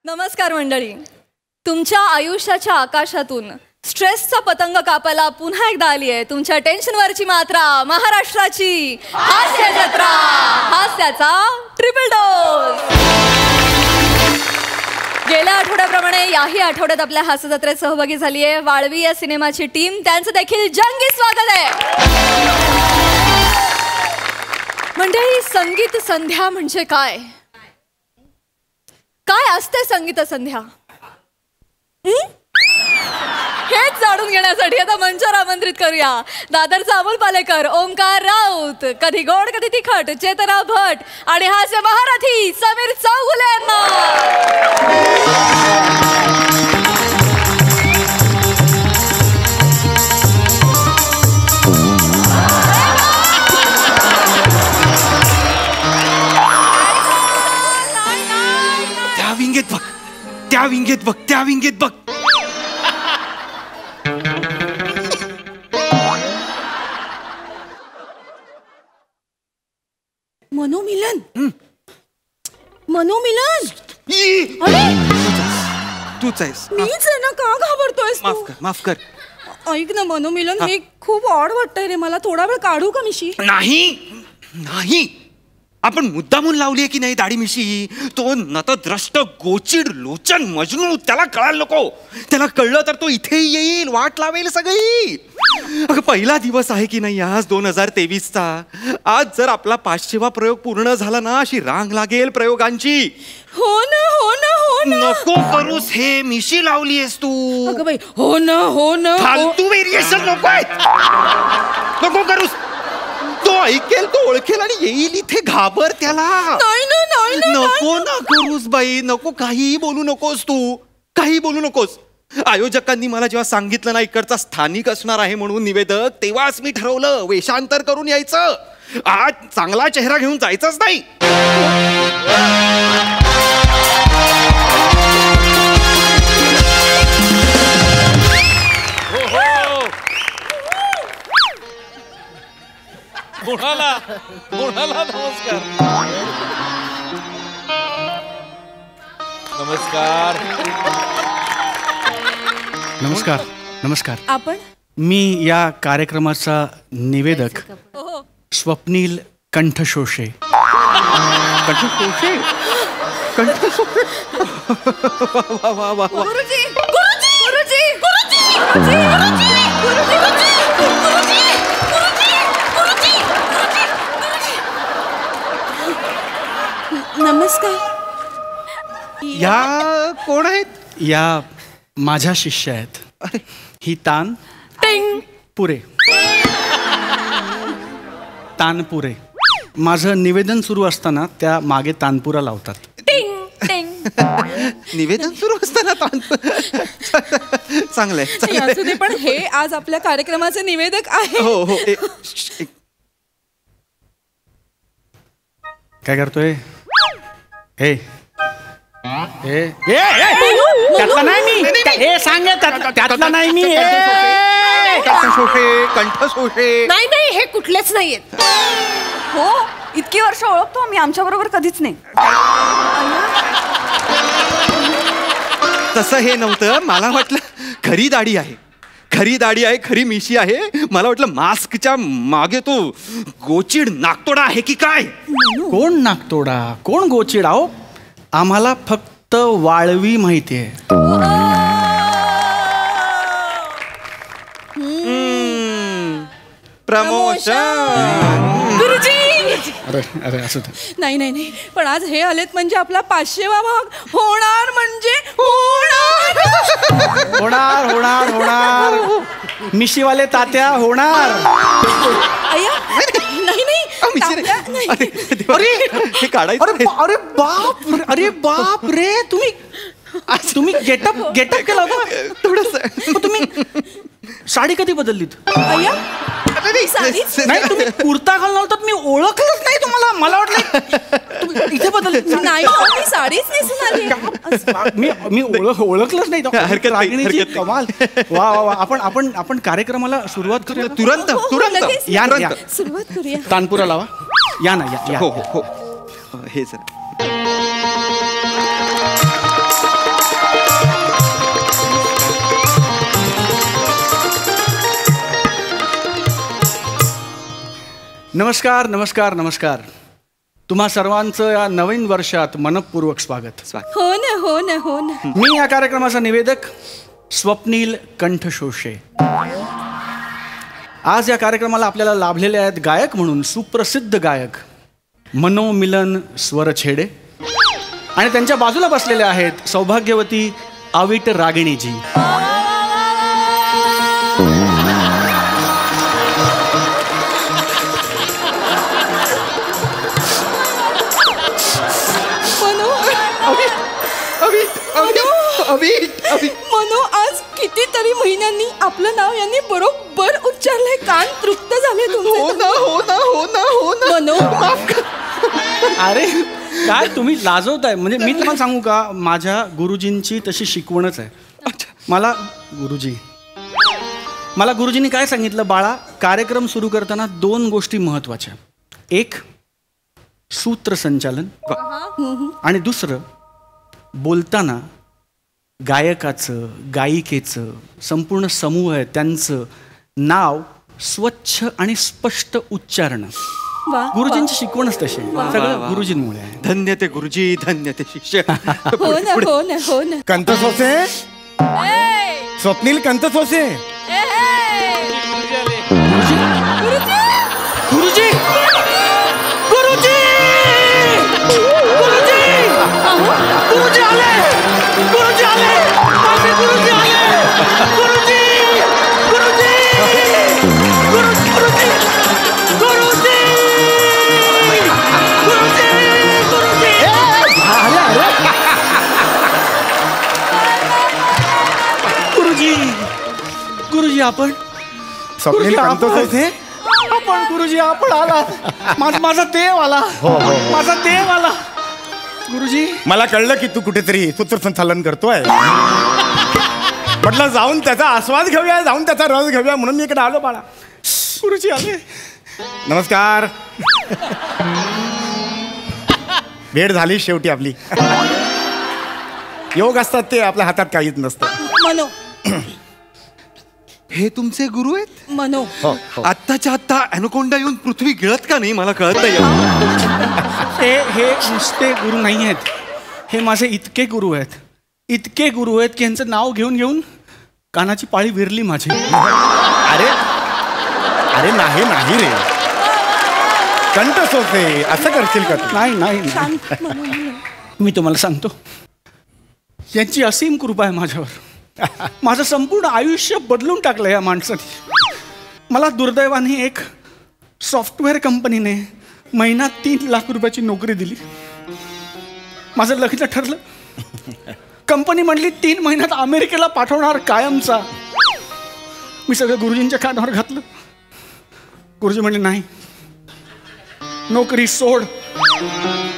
नमस्कार मंडळी. तुमच्या आयुष्याच्या आकाशातून स्ट्रेसचा पतंग कापायला पुन्हा एकदा आली आहे तुमच्या टेन्शनवरची मात्रा, महाराष्ट्राची हास्य जत्रा, हास्याचा ट्रिपल डोस. गेल्या आठवड्याप्रमाणे याही आठवड्यात आपल्या हास्य जत्रेत सहभागी झाली आहे वाळवी या सिनेमाची टीम. त्यांचं देखील जंगी स्वागत आहे. मंडळी, संगीत संध्या म्हणजे काय? काय असते संगीत संध्या? हेच जाणून घेण्यासाठी आता मंचावर आमंत्रित करूया दादरचा अमोल पालेकर, ओमकार राऊत, कधी गोड कधी तिखट चेतना भट आणि हास्य महारथी समीर चौगुले यांना. त्या विंगेत बघ, त्या विंगेत बघ, त्या विंगेत बघ. मनोमिलन, मनोमिलन. तूच आहेस. मीच आहे ना, का घाबरतोयस? माफ कर, माफ कर. ऐक ना मनोमिलन, हे खूप ऑड वाटतंय रे मला. थोडा वेळ काढू का मिशी? नाही नाही, आपण मुद्दामून लावली आहे की नाही दाढी मिशी. तो नतद्रष्ट गोचिड लोचन मजनू, त्याला कळायला नको. त्याला कळलं तर तो इथे येईल, वाट लावेल सगळी. अगं पहिला दिवस आहे की नाही आज 2023चा. आज जर आपला 500वा प्रयोग पूर्ण झाला ना, अशी रांग लागेल प्रयोगांची. हो ना, हो ना, हो ना. नको करूस हे, मिशी लावली आहेस तू. अगं बाई, हो ना, हो ना. फालतू व्हेरिएशन नको आहेत, नको करूस. तो ऐकेल, तो ओळखेल आणि येईल इथे. घाबर त्याला. नाही ना, नाही ना, नको ना करूस बाई, नको. काहीही बोलू नकोस तू, काही बोलू नकोस. आयोजकांनी मला जेव्हा सांगितलं ना इकडचा स्थानिक असणार आहे म्हणून निवेदक, तेव्हाच मी ठरवलं वेषांतर करून यायचं. आज चांगला चेहरा घेऊन जायचंच नाही. कोणाला कोणाला नमस्कार. नमस्कार नमस्कार नमस्कार. आपण मी या कार्यक्रमाचा निवेदक स्वप्नील कंठशोषे. कंठशोषे, कंठशोषे. वा वा वा वा. गुरुजी, गुरुजी, गुरुजी, गुरुजी, गुरुजी, गुरुजी, गुरुजी, गुरुजी, गुरुजी, गुरुजी. नमस्कार. या कोण आहेत? या माझ्या शिष्य आहेत. ही तान पुरे, तानपुरे. माझं निवेदन सुरू असताना त्या मागे तानपुरा लावतात. निवेदन सुरू असताना चांगलंय, चांगलंय. पण हे आज आपल्या कार्यक्रमाचे निवेदक आहे. हो हो. काय करतोय? हे त्यातला नाही मी. हे सांग, त्यातला नाही मी. कंठशोषे, कंठशोषे. नाही नाही, हे कुठलेच नाहीयेत. हो, इतकी वर्ष ओळखतो आम्ही, आमच्या बरोबर कधीच नाही. तसं हे नव्हतं. मला वाटलं खरी दाढी आहे, खरी दाढी आहे, खरी मिशी आहे. मला वाटलं मास्कच्या मागे तो गोचिड नाकतोडा आहे की काय. कोण नाकतोडा, कोण गोचिड? आहो, आम्हाला फक्त वाळवी माहितीये. प्रमोशन. गुरुजी. अरे अरे असं नाही नाही नाही, पण आज हे आलेत म्हणजे आपला 500वा भाग होणार म्हणजे होणार. होणार होणार होणार. मिशीवाले तात्या होणार. अय्या, नाही नाही, तात्या नाही. अरे हे काढायचं. अरे बाप, अरे बाप रे. तुम्ही गेटअप केला होता थोडस. तुम्ही साडी कधी बदललीत? अय्या, नाही, तुम्ही कुर्ता घालून होतात, मी ओळखलंच नाही तुम्हाला. मला वाटलं इथे बदलली. नाही, मी साडीच नेसून आली. मी ओळखलंच नाही. रागिणीची कमाल. वा वा वा. आपण कार्यक्रमाला सुरुवात करूया. तुरंत तुरंत या ना, सुरुवात करूया. तानपुरा लावा. या ना, या. हो हो हो. हे सर. नमस्कार नमस्कार नमस्कार. तुम्हा सर्वांचं या नवीन वर्षात मनपूर्वक स्वागत. हो ना हो ना हो ना. मी या कार्यक्रमाचा निवेदक स्वप्नील कंठशोषे. आज या कार्यक्रमाला आपल्याला लाभलेले आहेत गायक म्हणून सुप्रसिद्ध गायक मनोमिलन स्वरछेडे आणि त्यांच्या बाजूला बसलेले आहेत सौभाग्यवती अविट रागिणीजी. मनो आज कितीतरी महिन्यांनी आपलं नाव यांनी बरोबर उच्चारलंय. कान तृप्त झाले तुमचे. हो ना हो ना हो ना हो ना. मनो अरे काय तुम्ही लाजवताय. म्हणजे मी तुम्हाला सांगू का, माझ्या गुरुजींची तशी शिकवणच आहे. मला गुरुजींनी काय सांगितलं, बाळा कार्यक्रम सुरू करताना 2 गोष्टी महत्वाच्या. एक सूत्रसंचालन आणि दुसरं बोलताना गायकाचं गायिकेचं संपूर्ण समूह आहे त्यांचं नाव स्वच्छ आणि स्पष्ट उच्चारण. गुरुजींची शिकवणच तशी सगळं गुरुजींमुळे आहे. धन्य ते गुरुजी, धन्य ते शिष्य. हो ना हो ना हो ना. कंतसोसे स्वप्नील कंतसोसे. गुरुजी गुरुजी गुरुजी गुरुजी आले. गुरुजी आले. माझे गुरुजी आले. गुरुजी गुरुजी गुरुजी गुरुजी गुरुजी गुरुजी गुरुजी. गुरुजी गुरुजी आपण स्वप्नील कंतसोसे. आपण गुरुजी आपण आला. माझा देव आला. माझा देव आला. गुरुजी मला कळलं की तू कुठेतरी सूत्रसंचालन करतोय. म्हटलं जाऊन त्याचा आस्वाद घेऊया, जाऊन त्याचा रस घेऊया म्हणून मी इकडे आलो बाळा. गुरुजी आले. नमस्कार. भेट झाली शेवटी आपली. योग असतात ते आपल्या हातात काहीच नसतं. मनो हे तुमचे गुरु आहेत? मनो आत्ताच्या आत्ता ॲनाकोंडा येऊन पृथ्वी गिळत का नाही मला कळत नाही. हे नुसते गुरु नाही आहेत. हे माझे इतके गुरु आहेत, इतके गुरु आहेत की यांचं नाव घेऊन घेऊन कानाची पाळी विरली माझी. अरे अरे नाही नाही रे कंठसोसे असं करशील का तू? नाही नाही नाही. मी तुम्हाला सांगतो, यांची असीम कृपा आहे माझ्यावर. माझं संपूर्ण आयुष्य बदलून टाकलं या माणसाने. मला दुर्दैवाने एक सॉफ्टवेअर कंपनीने महिन्यात 3 लाख रुपयाची नोकरी दिली. माझं लग्न ठरलं. कंपनी म्हणली 3 महिन्यात अमेरिकेला पाठवणार कायमचा. मी सगळं गुरुजींच्या कानावर घातलं. गुरुजी म्हणले नाही, नोकरी सोड,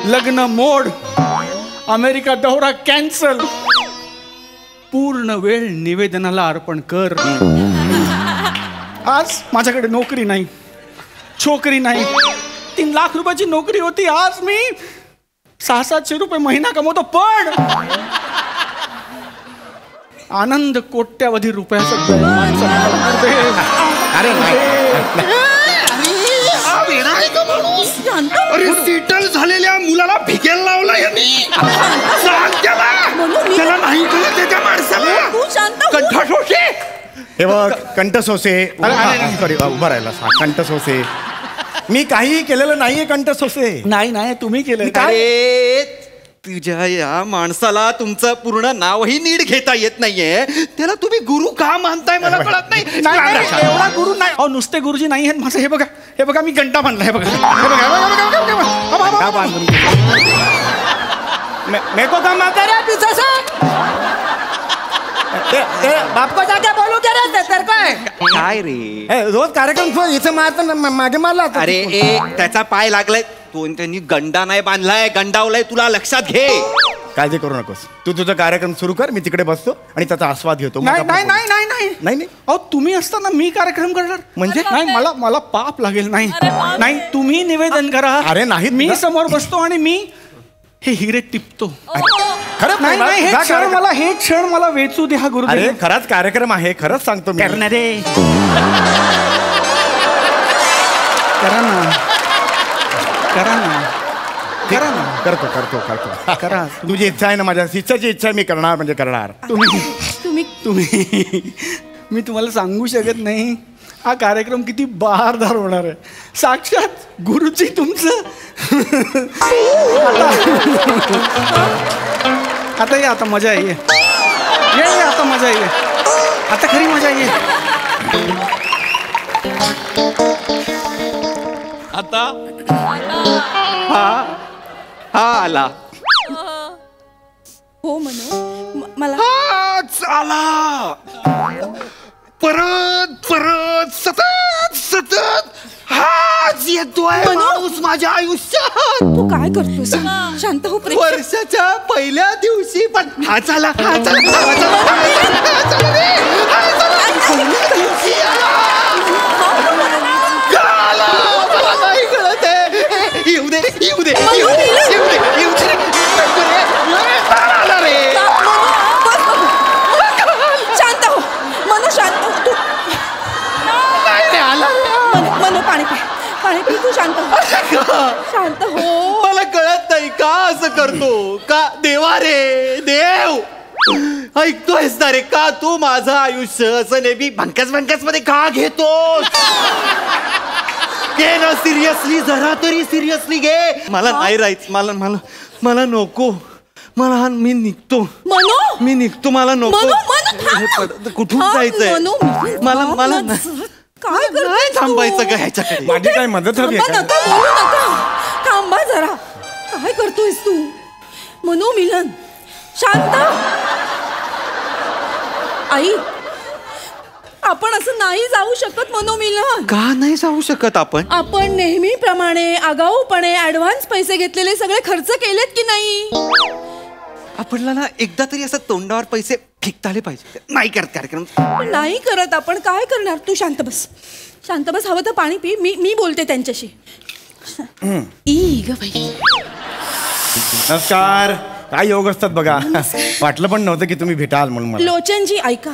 लग्न मोड, अमेरिका दौरा कॅन्सल, पूर्ण वेळ निवेदनाला अर्पण कर. आज माझ्याकडे नोकरी नाही, छोकरी नाही. 3 लाख रुपयाची नोकरी होती. आज मी 600-700 रुपये महिना कमवतो. पण आनंद कोट्यावधी रुपयाचा. अरे अरे सेटल झालेल्या मुलाला भिकेला लावला यांनी. सांग त्याला नाही कळत त्या माणसाला. तू शांत हो. कंठशोषे. हे बघ कंठसोसे. सॉरी उभा राहिला. कंठसोसे मी काहीही केलेलं नाहीये. कंठसोसे नाही नाही तुम्ही केलं. अरे तुझ्या या माणसाला तुमचं पूर्ण नावही नीट घेता येत नाहीये. त्याला तुम्ही गुरु का मानताय मला कळत नाही. एवढा गुरु नाही. अहो नुसते गुरुजी नाही आहेत माझं. हे बघा मी घंटा बांधला. हे बघा मेको का माता रे पीछे से. बाप को जाके बोलू क्या रे तेरे को. काय रे रोज कार्यक्रम इथे मारता मागे मारला. अरे त्याचा पाय लागलाय. त्यांनी गंडा नाही बांधलाय, गंडावलाय. तुला लक्षात घे. काळजी करू नकोस. तू तुझा कार्यक्रम सुरू कर. मी तिकडे बसतो आणि त्याचा आस्वाद घेतो. नाही नाही नाही नाही नाही नाही. अहो तुम्ही असताना मी कार्यक्रम करणार म्हणजे? नाही. मला पाप लागेल. नाही नाही तुम्ही निवेदन करा. अरे नाही, मी समोर बसतो आणि मी हे हिरे टिपतो. खरंच नाही नाही हे क्षण मला वेचू द्या गुरुदेव. अरे खराच कार्यक्रम आहे. खरंच सांगतो मी. करणारे करा ना. करा ना, करा ना. करतो करतो करतो करा. तुझी इच्छा आहे ना, माझ्या शिष्याची इच्छा आहे, मी करणार म्हणजे करणार. तुम्ही मी तुम्हाला सांगू शकत नाही हा कार्यक्रम किती बहारदार होणार आहे. साक्षात गुरुजी तुमचं. आता ये, आता मजा ये, आता मजा ये, आता खरी मजा ये. आता हा आला. हो म्हणू मला हाच आला. परत परत सतत सतत हाच येतोय माणूस माझ्या आयुष्यात. तू काय करतोस? शांत हो प्रेम. वर्षाच्या पहिल्या दिवशी पण हाच आला, हाच आला, हाच आला, हाच आला रे, हाच आला. पहिल्या दिवशी आला. का आला? मला नाही कळत आहे. येऊ दे, येऊ दे, येऊ दे, येऊ दे, येऊ दे रे. आला रे. शांत हो मनू, शांत हो तू. मनू पाणी पी, पाणी पी. तू शांत हो, शांत हो. मला कळत नाही का असं करतो. का देवा रे देव, ऐकतोयस ना रे, का तू माझं आयुष्य असं नेहमी भंकस भंकस मध्ये का घेतोस? घे ना सिरियसली, जरा तरी सिरियसली घे. मला नाही राहायचं, मला मला मला नको. मला मी निघतो. मनू मी निघतो, मला नको. मनू, मनू, थांब. कुठून थांब, जायचंय? मनू, मला मला काय नाही थांबायचं का ह्याच्याकडे? माझी काय मदत हवी आहे का? नका बोलू नका. थांबा जरा. काय करतोयस तू? मनू मिलन, शांत. आई, आपण असं नाही जाऊ शकत मनू मिलन. का नाही जाऊ शकत आपण? आपण नेहमीप्रमाणे आगाऊपणे ऍडव्हान्स पैसे घेतलेले सगळे खर्च केलेत की नाही? आपल्याला ना एकदा तरी असं तोंडावर पैसे फेकता आले पाहिजे. नाही करत कार्यक्रम. पण नाही करत आपण. काय करणार? तू शांत बस, शांत बस. हवं तर पाणी पी. मी बोलते त्यांच्याशी. ई ग बाई. नमस्कार. काय योग असतात बघा. वाटलं पण नव्हतं की तुम्ही भेटाल म्हणून मला. लोचनजी ऐका,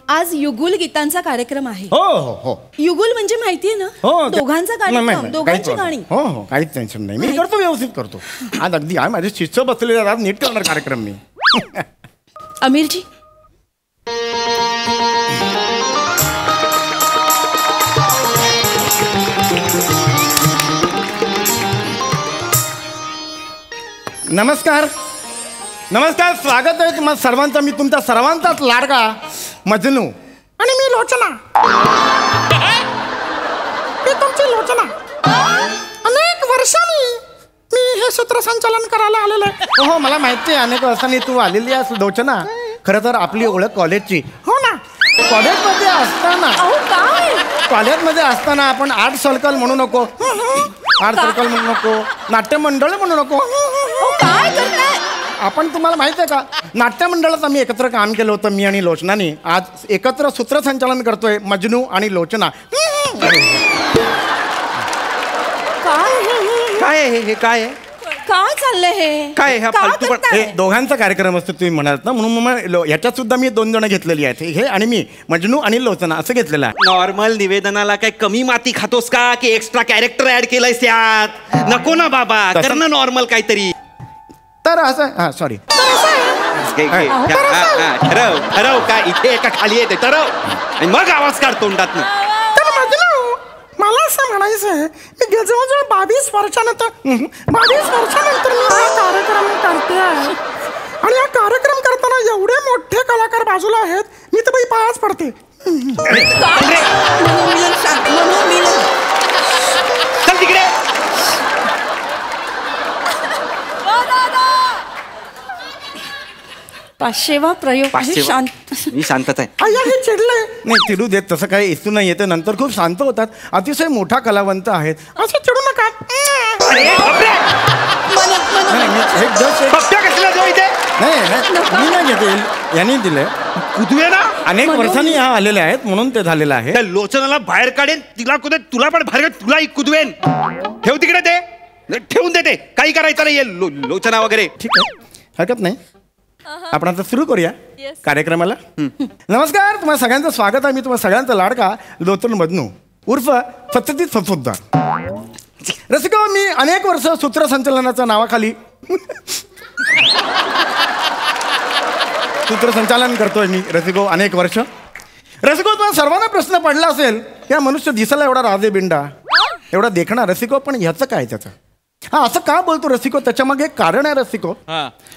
आज युगुल गीतांचा कार्यक्रम आहे. हो हो हो युगुल म्हणजे माहितीये ना? हो. दोघांचा कार्यक्रम, दोघांची गाणी. हो हो, काहीच टेन्शन नाही. मी करतो, व्यवस्थित करतो. आज अगदी आहे माझे शिष्य बसलेले, आज नीट करणार कार्यक्रम मी. अमीरजी, नमस्कार. नमस्कार, स्वागत आहे तुम्हा सर्वांचा. मी तुमचा सर्वांचाच लाडका मजनू. आणि मी लोचना. मी तुमची लोचना. अनेक वर्षांनी मी हे सूत्रसंचालन करायला आलेलो आहे. हो, मला माहिती आहे अनेक वर्षांनी तू आलेली आहेस लोचना. खरं तर आपली ओळख कॉलेजची. हो ना, कॉलेजमध्ये असताना. अहो काय? कॉलेजमध्ये असताना आपण आर्ट सर्कल म्हणू नको, आर्ट सर्कल म्हणू नको, नाट्य मंडळ म्हणू नको. काय करताय आपण? तुम्हाला माहित आहे का, नाट्य मंडळात आम्ही एकत्र काम केलं होतं, मी आणि लोचनानी. आज एकत्र सूत्रसंचालन करतोय मजनू आणि लोचना. काय आहे हे? काय आहे? काय चाललंय हे? काय हा का फालतू पण? करताय? हे दोघांचा कार्यक्रम असतो तुम्ही म्हणालात ना, म्हणून मग ह्याच्यात सुद्धा मी 2 जण घेतलेली आहेत. हे आणि मी, मजनू आणि लोचना असं घेतलेलं आहे. नॉर्मल निवेदनाला काय कमी माती खातोस का, की एक्स्ट्रा कॅरेक्टर ऍड केलंयस त्यात? नको ना बाबा, तसं- कर ना नॉर्मल काहीतरी. तर असं, हा सॉरी. ठरव ठरव काय इथे एका खाली येते, ठरव आणि मग आवाज काढ तोंडात. तर मजनू, मला असं म्हणायचं आहे, मी जवळजवळ 22 वर्षानंतर मी हा कार्यक्रम करते आहे. आणि हा कार्यक्रम करताना एवढे मोठे कलाकार बाजूला आहेत, मी तर बाई पायाच पडते. मनू मिलन, शांत. मनू मिलन. चल तिकडे. पाचशेवा प्रयोग आहे. पाचशेवा. शांत. मी शांतच आहे. अय्या, हे चिडलंय. नाही चिडू देत, तसं काही इश्यू नाही येते. नंतर खूप शांत होतात. अतिशय मोठा कलावंत आहेत, असं चिडू नका. अरे बापरे! नाही, हे just एक- बघतोय कसला जो इथे? नाही, मी नाही घेते, यांनी दिले. कुदवे ना. अनेक वर्षांनी हा आलेले आहेत म्हणून ते झालेलं आहे. त्या लोचनाला बाहेर काढेन, तिला कुदवेन, तुला पण बाहेर काढेन, तुला कुदवेन. ठेव तिकडे ते, ठेवून देते. काही करायचं नाही लोचना वगैरे. ठीक आहे, हरकत नाही. आपण आता सुरू करूया कार्यक्रमाला. नमस्कार, तुम्हाला सगळ्यांचं स्वागत आहे. मी तुम्हाला सगळ्यांचा लाडका लोचन मजनू उर्फ सत्यजित सफुद्दार. रसिको, मी अनेक वर्ष सूत्रसंचालनाच्या नावाखाली सूत्रसंचालन करतोय मी रसिको, अनेक वर्ष. रसिको, तुम्हाला सर्वांना प्रश्न पडला असेल, या मनुष्य दिसायला एवढा राजे बिंडा, एवढा देखणा रसिको, पण ह्याचं काय त्याचं? हा, असं का बोलतो रसिको? त्याच्या मागे एक कारण आहे रसिको.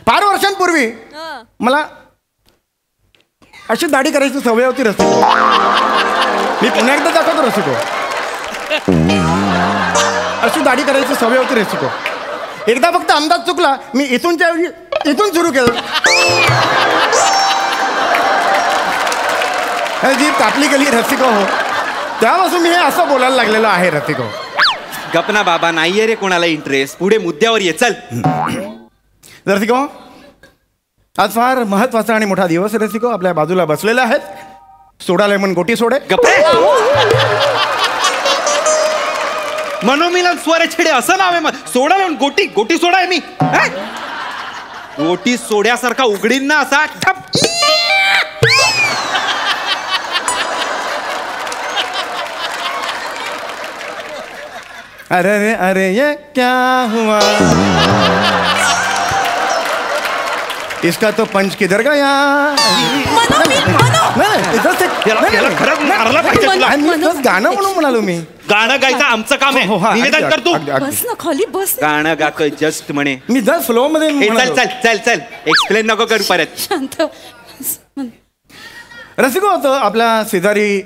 फार वर्षांपूर्वी मला अशी दाढी करायची सवय होती रसिको. मी पुन्हा एकदा दाखवतो रसिको. अशी दाढी करायची सवय होती रसिको. एकदा फक्त अंदाज चुकला, मी इथूनच्या इथून सुरू केलं. जी कापली गेली रसिको हो, त्यापासून मी हे असं बोलायला लागलेलो आहे रसिको. गपना बाबा, नाहीये रे कोणाला इंटरेस्ट. पुढे मुद्द्यावर ये, चल. रसिको, आज फार महत्वाचा आणि मोठा दिवस रसिको. आपल्या बाजूला बसलेले आहेत सोडा लेमन गोटी सोडे. गप्पे. मनोमिलन स्वरे छेडे असं नाव आहे. सोडा लावून गोटी, गोटी सोडा आहे मी. गोटी सोड्यासारखा उघडीन ना असा ठप. अरे रे अरे ये क्या हुआ, इसका तो पंच किधर गया. गाणं म्हणून म्हणालो मी. गाणं गायचं आमचं काम आहे. निवेदन कर तू. बस ना खाली बस. गाणं गाक जस्ट म्हणे. मी जर फ्लो मध्ये चल चल चल चल, एक्सप्लेन नको करू परत. शांत. रसिको, होतं आपल्या शेजारी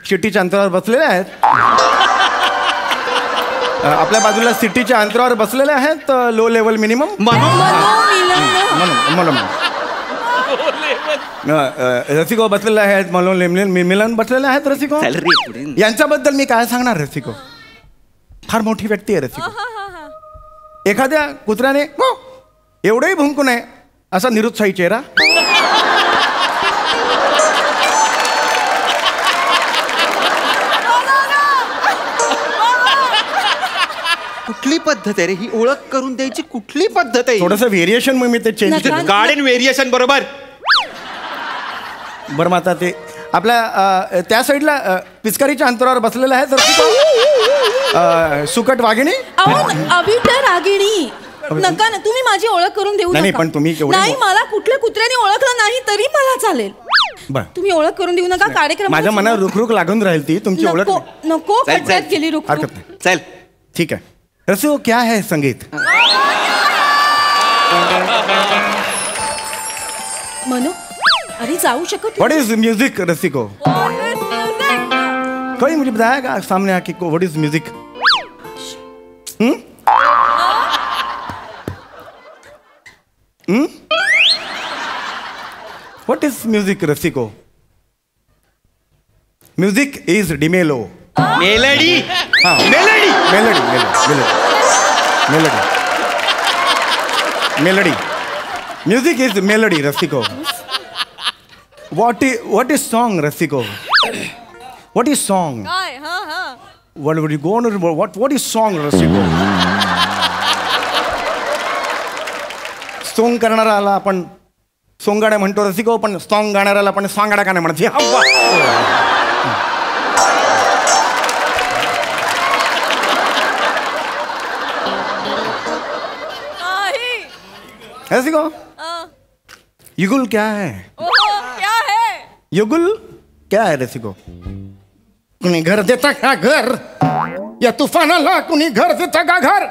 शिट्टीच्या अंतरावर बसलेले आहेत. आपल्या बाजूला सिटीच्या अंतरावर बसलेले आहेत लो लेवल मिनिमम. रसिको बसलेले आहेत मिलन बसलेले आहेत रसिको. यांच्याबद्दल मी काय सांगणार रसिको? फार मोठी व्यक्ती आहे रसिको. एखाद्या कुत्र्याने एवढंही भुंकू नये असा निरुत्साही चेहरा. कुठली पद्धत आहे रे ही? ओळख करून द्यायची कुठली पद्धत आहे? थोडंसं व्हेरिएशन मग मी ते चेंज केलं. गार्डन व्हेरिएशन बरोबर. बरं, मग आता ते आपल्या त्या साईडला पिचकारीच्या अंतरावर बसलेलं आहे तर सुकट वाघिणी. अभिटर रागिणी. नका ना, तुम्ही माझी ओळख करून देऊ नाही, नका. पण तुम्ही नाही, मला कुठल्या कुत्र्याने ओळखलं नाही तरी मला चालेल. बरं, तुम्ही ओळख करून देऊ नका. कार्यक्रम माझ्या मनात रुखरुख लागून राहील ती तुमची ओळख. नको, चल, खड्ड्यात चल. गेली रुख. हरकत नाही. चल. ठीक आहे रसिको, क्या है संगीत? मनो, अरे जाऊ शकत. व्हाट इज म्यूजिक रसिको? कोई मुझे बताएगा सामने आके what is music? What is music रसिको? म्यूजिक इज डिमेलो. Melody. Melody melody melody melody. Music is melody रसिको. What is song, Rasiko? What is song? What would you go on? What is song, Rasiko? Song करणाराला आपण सोंगाड्या म्हणतो रसिको, पण song गाणाऱ्याला आपण सांगाड्या का नाही म्हणत? रसिको, युगुल क्या है? युगुल क्या है रसिको? कुणी घर देता का घर? या तूफानाला कुणी घर देता का घर?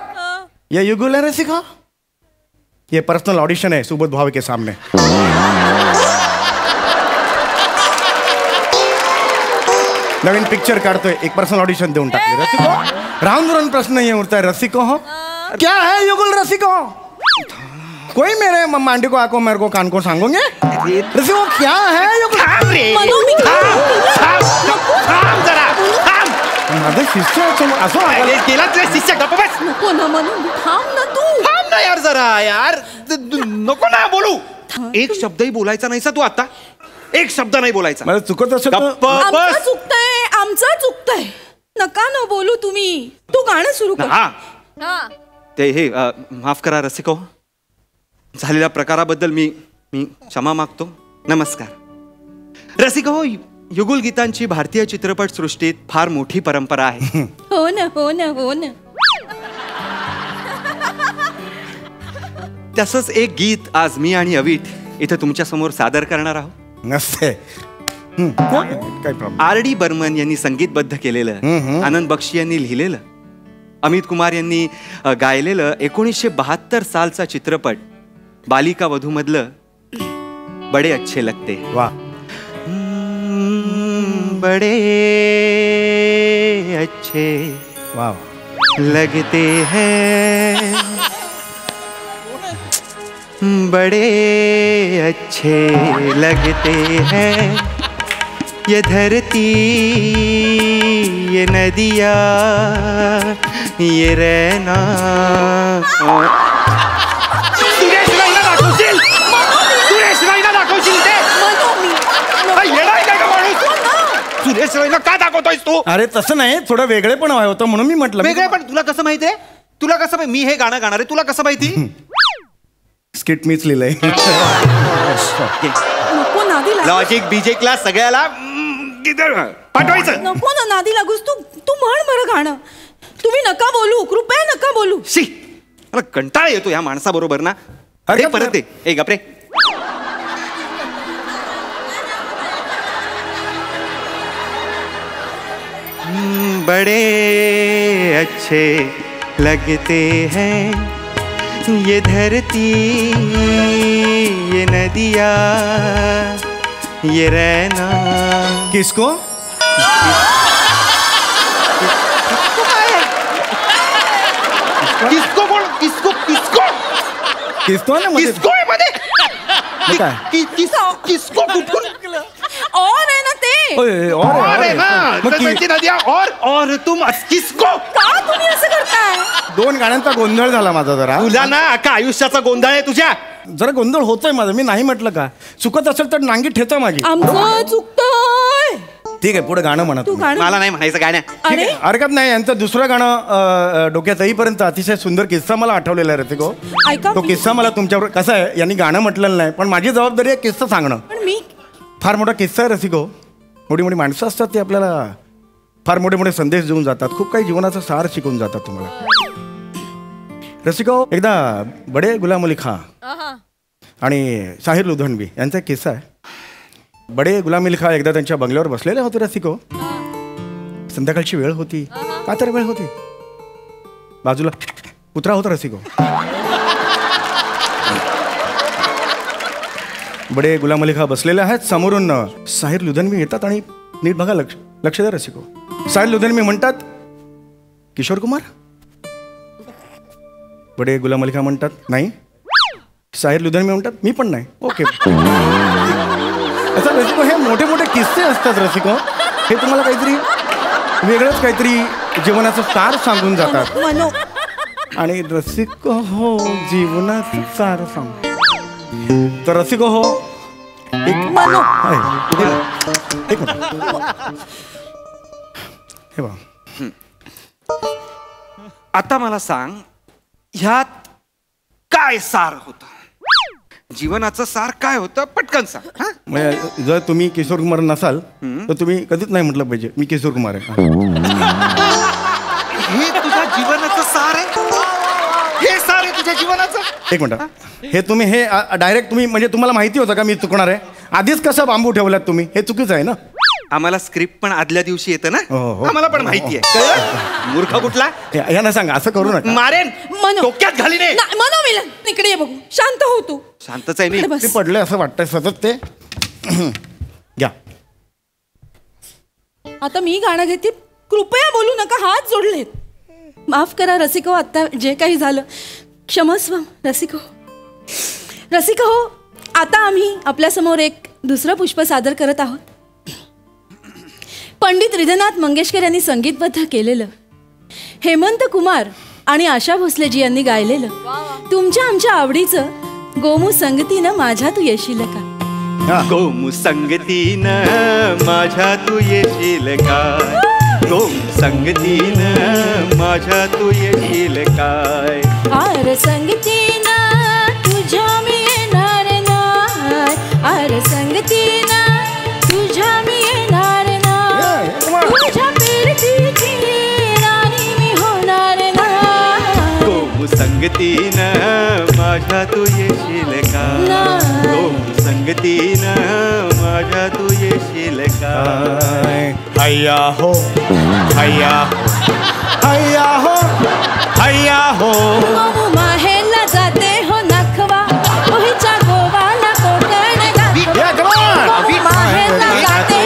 ये युगुल है रसिको. ये पर्सनल ऑडिशन है सुबोध भावे के सामने. नवीन पिक्चर काढतोय, एक पर्सनल ऑडिशन देऊन टाकले रसिको. राउंड राउंड प्रश्न ये उठता है रसिको. हो क्या है युगुल रसिको? कोई मेरे मांडी को आको मेरे को कान को सांगोगे रसिको क्या है युगुल? माझं शिष्य असं केला तुझ्या शिष्य. गप्प बस. नको ना म्हणून थांब ना तू. थांब ना यार जरा यार. नको ना बोलू. एक शब्दही बोलायचा नाहीसा तू आता. एक शब्द नाही बोलायचा. मला चुकत असेल गप्प आमचं बस. चुकतंय, आमचं चुकतंय. नका ना बोलू तुम्ही. तू गाणं सुरू कर. हा ते हे माफ करा रसिको. झालेल्या प्रकाराबद्दल मी क्षमा मागतो. नमस्कार रसिको. युगुल गीतांची भारतीय चित्रपट सृष्टीत फार मोठी परंपरा आहे. हो ना, हो ना, हो ना. तसंच एक गीत आज मी आणि अविट इथं तुमच्या समोर सादर करणार आहोत. नसते काय प्रॉब्लेम. R.D. बर्मन यांनी संगीतबद्ध केलेलं, आनंद बक्षी यांनी लिहिलेलं, अमित कुमार यांनी गायलेलं 1972 सालचा चित्रपट बालिका वधू मधलं बडे अच्छे लगते. वा. बडे अच्छे वा. लगते हैं, बड़े अच्छे लगते हैं ये धरती, ये नदिया, ये रहना. सुरेश राईना दाखवशील, सुरेश राईना दाखवशील ते. येणार काय का माणूस? सुरेश राईना का दाखवतोयस तू? अरे तसं नाही, थोडं वेगळे पण हवं होतं म्हणून मी म्हटलं. वेगळे पण तुला कसं माहितीये? तुला कसं मी हे गाणं गाणार आहे, तुला कसं माहिती? स्किट मीच लिहिलंय. नको नादी लागू. लॉजिक बीजे क्लास सगळ्याला पाठवायचं. नको ना नादी लागूस. तू म्हण बरं गाणं. तुम्ही नका बोलू, कृपया नका बोलू. शी, मला कंटाळा येतो या माणसाबरोबर ना. अरे परत दे. ए गपरे. बड़े अच्छे लगते हैं ये धरती, ये नदिया, ये रहना. किसको? किसको बोल, किसको किसको किसको ना किसको आहे मध्ये काय? किसको कुठून? और आहे ना ते. अरे ना धरती नदिया और तुम किसको. का तुम्ही असं करताय? 2 गाण्यांचा गोंधळ झाला माझा जरा. तुला ना अख्खा आयुष्याचा गोंधळ आहे तुझ्या. जरा गोंधळ होतोय माझा. मी नाही म्हटलं का. चुकत असेल तर नांगी ठेचा माझी. आमचं चुकतोय. ठीक आहे पुढे गाणं म्हणा तू तुम्ही. गाणं. मला नाही म्हणायचं गाणं. ठीक आहे, हरकत नाही. यांचं दुसरं गाणं डोक्यात येईपर्यंत अतिशय सुंदर किस्सा मला आठवलेला आहे रसिको. ऐका. तो किस्सा मला तुमच्यावर कसा आहे, यांनी गाणं म्हटलेलं नाही पण माझी जबाबदारी आहे किस्सा सांगणं. पण मी फार मोठा किस्सा आहे रसिको. मोठी मोठी माणसं असतात ती आपल्याला फार मोठे मोठे संदेश देऊन जातात. खूप काही जीवनाचा सार शिकवून जातात तुम्हाला. रसिको, एकदा बडे गुलाम अली खां आणि साहिर लुधियानवी यांचा एक किस्सा आहे. बडे गुलाम अली खां एकदा त्यांच्या बंगल्यावर बसलेले होते रसिको. संध्याकाळची वेळ होती. का तर वेळ होती. बाजूला कुत्रा होता रसिको. बडे गुलाम अली खां बसलेले आहेत. समोरून साहिर लुधियानवी येतात आणि नीट बघा, लक्ष द्या रसिको. साहिर लुधियानवी म्हणतात, किशोर कुमार. बडे गुलाम अली खां म्हणतात, नाही. साहिर लुधियानवी म्हणतात, मी पण नाही. ओके. असं रसिको हे मोठे मोठे किस्से असतात रसिको. हे तुम्हाला काहीतरी वेगळंच काहीतरी जीवनाचं सार सांगून जातात. मनो. आणि रसिको हो जीवनाचं सार सांग. तर रसिको हो एक मनो. एक मिनिट. हे बघ, आता मला सांग, ह्यात काय सार होता? जीवनाचं सार काय होतं? पटकन सांग. हा? म्हणजे जर तुम्ही किशोर कुमार नसाल तर तुम्ही कधीच नाही म्हटलं पाहिजे मी किशोर कुमार आहे. हे तुझ्या जीवनाचं सार आहे? हे सार आहे तुझ्या जीवनाचं? एक मिनिट. हे तुम्ही हे डायरेक्ट तुम्ही म्हणजे तुम्हाला माहिती होतं का मी चुकणार आहे? आधीच कसं बांबू ठेवलात तुम्ही? हे चुकीचं आहे ना. आम्हाला स्क्रिप्ट पण आदल्या दिवशी येतं ना. हो, हो. आम्हाला पण माहिती आहे. कळलं? मूर्ख कुठला. यांना सांगा असं करू नका. मारेन. मनो. डोक्यात घालीने. मनो मिलन इकडे ये बघू. शांत हो तू. शांतच आहे मी. इकडे बस. ते पडले असं वाटतंय सतत ते. घ्या. आता मी गाणं घेते. कृपया बोलू नका. हात जोडलेत. माफ करा रसिको, आता जे काही झालं क्षमस्व रसिको. रसिको हो, आता आम्ही आपल्यासमोर एक दुसरं पुष्प सादर करत आहोत. पंडित हृदयनाथ मंगेशकर यांनी संगीतबद्ध केलेलं, हेमंत कुमार आणि आशा भोसलेजी यांनी गायलेलं, तुमच्या आमच्या आवडीचं गोमू संगतीनं माझ्या तू येशील का. गोमू संगतीनं माझ्या तू येशील काय. गोमू संगतीनं माझ्या तू येशील काय. आर संगतीनं तुझ्या मी येणार नाय. आर संगतीनं तुझ्या मी येणार नाय. तुझ्या प्रीतीची राणी मी होणार नाय. गोमू संगतीनं माझ्या माझ्या तू येशील का संगतीनं माझ्या तू येशील का हैया हो हैया हैया हो हैया हो माहेरला जाते हो नखवा मोहिच्या गोवाला कोकण माहेरला जाते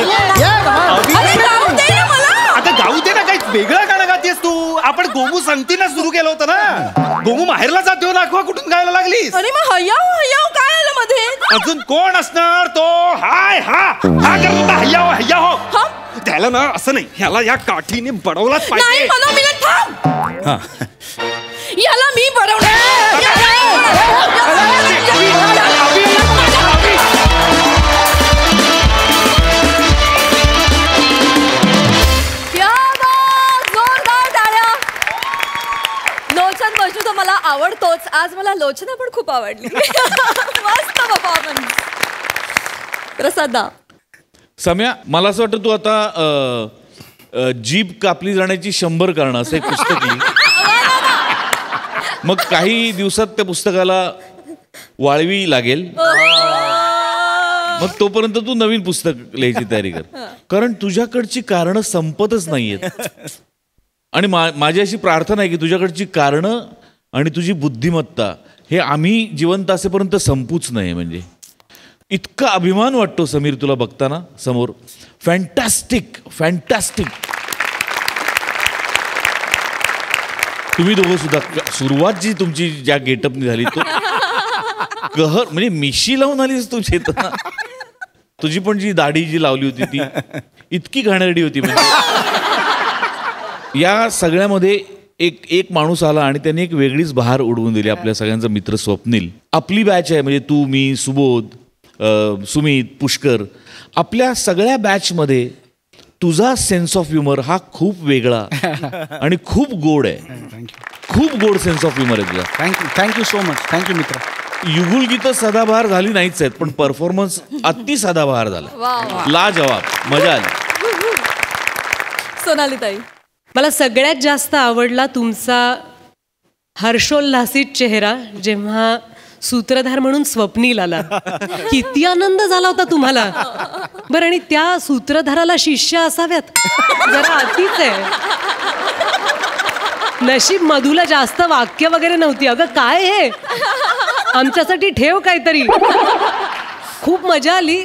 अरे गाऊ दे ना मला. आता गाऊ दे ना, काही वेगळं गाणं गातेस तू. आपण गोमू संगतीनं सुरू केलं होतं ना. गोमू माहेरला जातो नाखवा कुठून गायला लागलीस? अरे मग हय्याव हय्याव काय आलं मध्ये? अजून कोण असणार तो? हाय हा हा करत होता हय्या हो हय्या हो. त्याला ना असं नाही, ह्याला या काठीने बडवलाच नाही पाहिजे. मला मिळत थांब. याला मी लोचन मजनू तर मला आवडतोच. आज मला लोचना पण खूप आवडली. मस्त परफॉर्मन्स. प्रसादा सम्या, मला असं वाटतं तू आता जीभ कापली जाण्याची 100 कारणं असं एक पुस्तक लिही. मग काही दिवसात त्या पुस्तकाला वाळवी लागेल. मग तोपर्यंत तू नवीन पुस्तक लिहायची तयारी कर, कारण तुझ्याकडची कारणं संपतच नाहीयेत. आणि माझी अशी प्रार्थना आहे की तुझ्याकडची कारणं आणि तुझी बुद्धिमत्ता हे आम्ही जिवंत असेपर्यंत संपूच नाही. म्हणजे इतका अभिमान वाटतो समीर तुला बघताना समोर. Fantastic fantastic. तुम्ही दोघं सुद्धा सुरुवात जी तुमची ज्या गेटअपनी झाली तो कहर, म्हणजे मिशी लावून आलीस तुझी. तुझी पण जी दाढी जी लावली होती ती इतकी घाणेरडी होती. म्हणजे या सगळ्यामध्ये एक माणूस आला आणि त्याने एक वेगळीच बहार उडवून दिली. आपल्या सगळ्यांचा मित्र स्वप्नील. आपली बॅच आहे, म्हणजे तू, मी, सुबोध, सुमित, पुष्कर, आपल्या सगळ्या बॅचमध्ये तुझा सेन्स ऑफ ह्युमर हा खूप वेगळा आणि खूप गोड आहे. खूप गोड सेन्स ऑफ ह्युमर आहे तुझा. Thank you so much. थँक्यू मित्र. युगुल गीतं सदाबहार झाली नाहीच आहेत, पण परफॉर्मन्स अति सदाबहार झाला. लाजवाब, मजा आली. सोनाली ताई, मला सगळ्यात जास्त आवडला तुमचा हर्षोल्लासित चेहरा जेव्हा सूत्रधार म्हणून स्वप्नील आला. किती आनंद झाला होता तुम्हाला. बरं, आणि त्या सूत्रधाराला शिष्य असाव्यात, जरा अतिच आहे. नशीब मधुला जास्त वाक्य वगैरे नव्हती. अगं काय हे, आमच्यासाठी ठेव काहीतरी. खूप मजा आली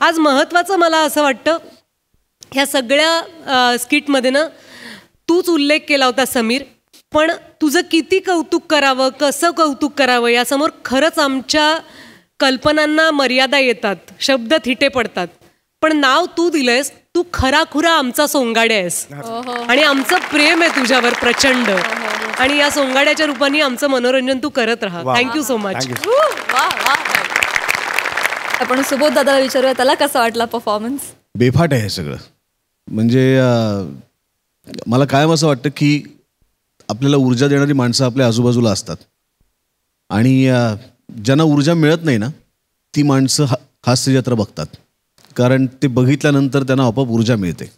आज. महत्वाचं मला असं वाटतं ह्या सगळ्या स्किटमध्ये ना तूच उल्लेख केला होता समीर, पण तुझं किती कौतुक करावं, कसं कौतुक करावं यासमोर खरंच आमच्या कल्पनांना मर्यादा येतात, शब्द थिटे पडतात. पण नाव तू दिलंयस, तू खराखुरा आमचा सोंगाड्या आहेस. आणि आमचं प्रेम आहे तुझ्यावर प्रचंड. आणि या सोंगाड्याच्या रूपाने आमचं मनोरंजन तू करत राहा. Thank you so much. आपण सुबोध दादाला विचारूया, त्याला कसा वाटला परफॉर्मन्स? बेफाट आहे हे सगळं. म्हणजे मला कायम असं वाटतं की आपल्याला ऊर्जा देणारी माणसं आपल्या आजूबाजूला असतात आणि ज्यांना ऊर्जा मिळत नाही ना ती माणसं हास्य जत्रा बघतात, कारण ते बघितल्यानंतर त्यांना आपोआप ऊर्जा मिळते.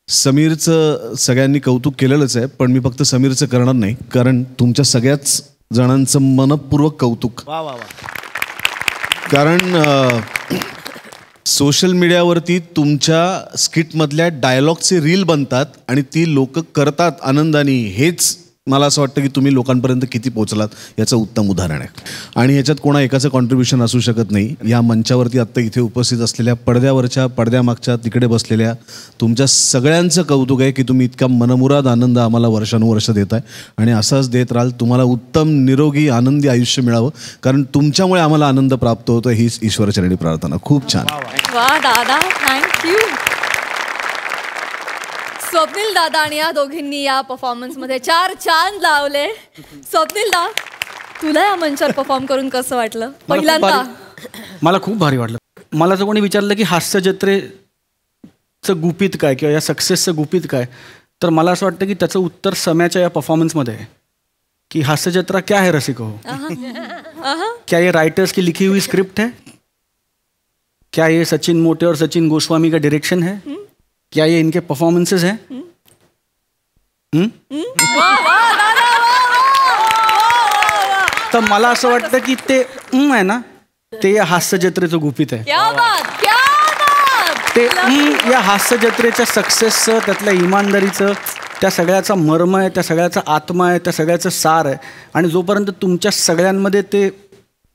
समीरचं सगळ्यांनी कौतुक केलेलंच आहे, पण मी फक्त समीरचं करणार नाही, कारण तुमच्या सगळ्याच जणांचं मनपूर्वक कौतुक. कारण सोशल मीडियावरती तुमच्या स्किटमधल्या डायलॉगचे रील बनतात आणि ती लोक करतात आनंदाने. हेच मला असं वाटतं की तुम्ही लोकांपर्यंत किती पोहोचलात याचं उत्तम उदाहरण आहे. आणि ह्याच्यात कोणा एकाचं कॉन्ट्रीब्युशन असू शकत नाही. या मंचावरती आत्ता इथे उपस्थित असलेल्या पडद्यावरच्या, पडद्यामागच्या, तिकडे बसलेल्या तुमच्या सगळ्यांचं कौतुक आहे की तुम्ही इतका मनमुराद आनंद आम्हाला वर्षानुवर्ष देताय आणि असाच देत राहाल. तुम्हाला उत्तम निरोगी आनंदी आयुष्य मिळावं, कारण तुमच्यामुळे आम्हाला आनंद प्राप्त होतो. हीच ईश्वरचरणी प्रार्थना. खूप छान. वा दादा, थँक्यू. स्वप्नील दादा आणि या दोघींनी या परफॉर्मन्स मध्ये 4 चांद लावले. स्वप्नील दा, तुला या मंचावर परफॉर्म करून कसं वाटलं पहिल्यांदा? मला खूप भारी वाटलं. मला जर कोणी विचारलं की हास्य जत्रेचं गुपित काय किंवा या सक्सेसचं गुपित काय, तर मला असं वाटतं की त्याचं उत्तर सम्याच्या या परफॉर्मन्समध्ये आहे की हास्य जत्रा क्या है रसिको हो. क्या ये राइटर्स की लिखी हुई स्क्रिप्ट है? क्या ये सचिन मोटे और सचिन गोस्वामी का डायरेक्शन है? क्या ये इनके परफॉर्मेंसेस हैं? तर मला असं वाटतं की ते आहे ना ते या हास्य जत्रेचं गुपित आहे. क्या बात, क्या बात. ते या हास्य जत्रेच्या सक्सेसचं, त्यातल्या इमानदारीचं, त्या सगळ्याचा मर्म आहे, त्या सगळ्याचा आत्मा आहे, त्या सगळ्याचं सार आहे. आणि जोपर्यंत तुमच्या सगळ्यांमध्ये ते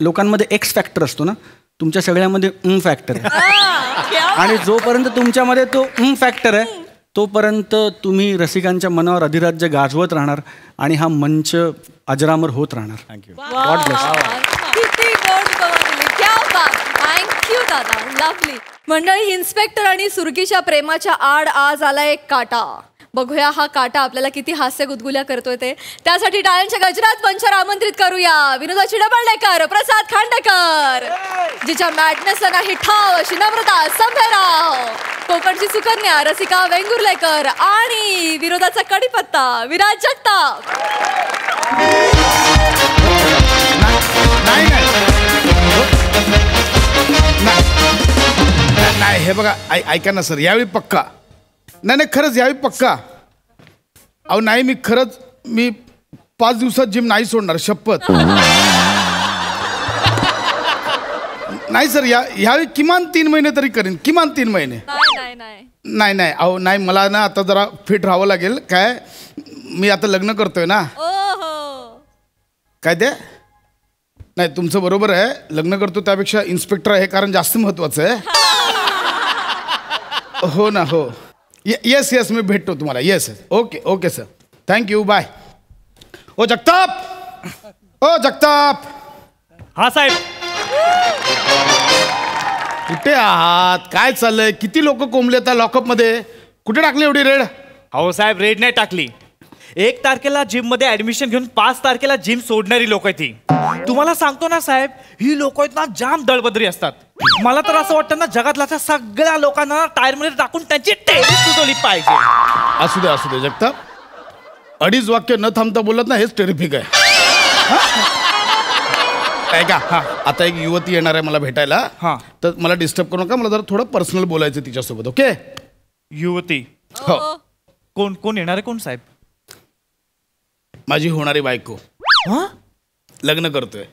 लोकांमध्ये एक्स फॅक्टर असतो ना, तुमच्या सगळ्यामध्ये फॅक्टर आहे. आणि जोपर्यंत तुमच्यामध्ये तो फॅक्टर आहे तोपर्यंत तुम्ही रसिकांच्या मनावर अधिराज्य गाजवत राहणार आणि हा मंच अजरामर होत राहणार. थँक्यू. God bless. किती गोड कवा दिली. क्या बात. थँक्यू दादा. लवली. मंडळी, इन्स्पेक्टर आणि सुरगीच्या प्रेमाच्या आड आज आला एक काटा. बघूया हा काटा आपल्याला किती हास्य गुदगुल्या करतोय ते. त्यासाठी टाळ्यांच्या गजरात मंचावर आमंत्रित करूया विनोदाची डबलडेकर, प्रसाद खांडेकर, जिच्या मॅडनेसला नाही ठाव अशी नम्रता संभेराव, कोकणची सुकन्या रसिका वेंगुर्लेकर आणि विनोदाचा कडीपत्ता विराज जगताप. नाही हे बघा, ऐका ना सर, यावेळी पक्का. नाही खरंच यावेळी पक्का. अहो नाही, मी 5 दिवसात जिम नाही सोडणार, शपथ. नाही सर, यावेळी किमान 3 महिने तरी करीन, किमान 3 महिने. नाही अहो नाही, मला ना आता जरा फिट राहावं लागेल. काय, मी आता लग्न करतोय ना. काय ते? नाही तुमचं बरोबर आहे, लग्न करतो त्यापेक्षा इन्स्पेक्टर आहे कारण जास्त महत्वाचं आहे. हो ना, हो. येस मी भेटतो तुम्हाला. Yes okay sir, thank you, bye. ओ जगताप. हा साहेब. कुठे आहात? काय चाललंय? किती लोक कोंबले आता लॉकअप मध्ये? कुठे टाकली एवढी रेड? हो साहेब, रेड नाही टाकली. 1 तारखेला जिम मध्ये ऍडमिशन घेऊन 5 तारखेला जिम सोडणारी लोक आहेत ही. तुम्हाला सांगतो ना साहेब, ही लोक आहेत ना जाम दळबद्री असतात. मला तर असं वाटतं ना, जगातल्या सगळ्या लोकांना टायर मध्ये टाकून त्यांची टेरिस सुचवली पाहिजे. असू दे जगताप. 2.5 वाक्य न थांबता बोलत ना, हेच टेरिफिक आहे. ऐका, आता एक युवती येणार आहे मला भेटायला. तर मला डिस्टर्ब करू नका, मला जरा थोडं पर्सनल बोलायचं तिच्यासोबत. ओके? युवती? हो. कोण येणार आहे? कोण साहेब? माझी होणारी बायको. लग्न करतोय,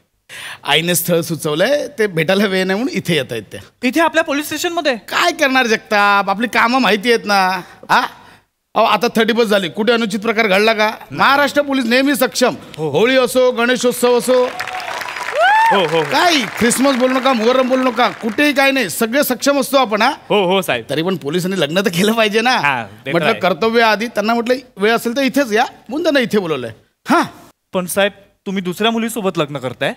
आईने स्थळ सुचवलंय, ते भेटायला वेळ नाही म्हणून इथे येत आहेत त्या. इथे आपल्या पोलीस स्टेशन मध्ये? काय करणार जगताप, आपली कामं माहिती आहेत ना. अहो आता 31 झाली, कुठे अनुचित प्रकार घडला का? महाराष्ट्र पोलीस नेहमी सक्षम. होळी असो, गणेशोत्सव असो, काय ख्रिसमस बोलू नका, मोहरम बोलू नका, कुठेही काय नाही, सगळे सक्षम असतो आपण. हो साहेब. तरी पण पोलिसांनी लग्न तर केलं पाहिजे ना. म्हटलं कर्तव्य आधी, त्यांना म्हटलं वेळ असेल तर इथेच या, म्हणून त्यांना इथे बोलवलंय. पण साहेब, तुम्ही दुसऱ्या मुलीसोबत लग्न करताय,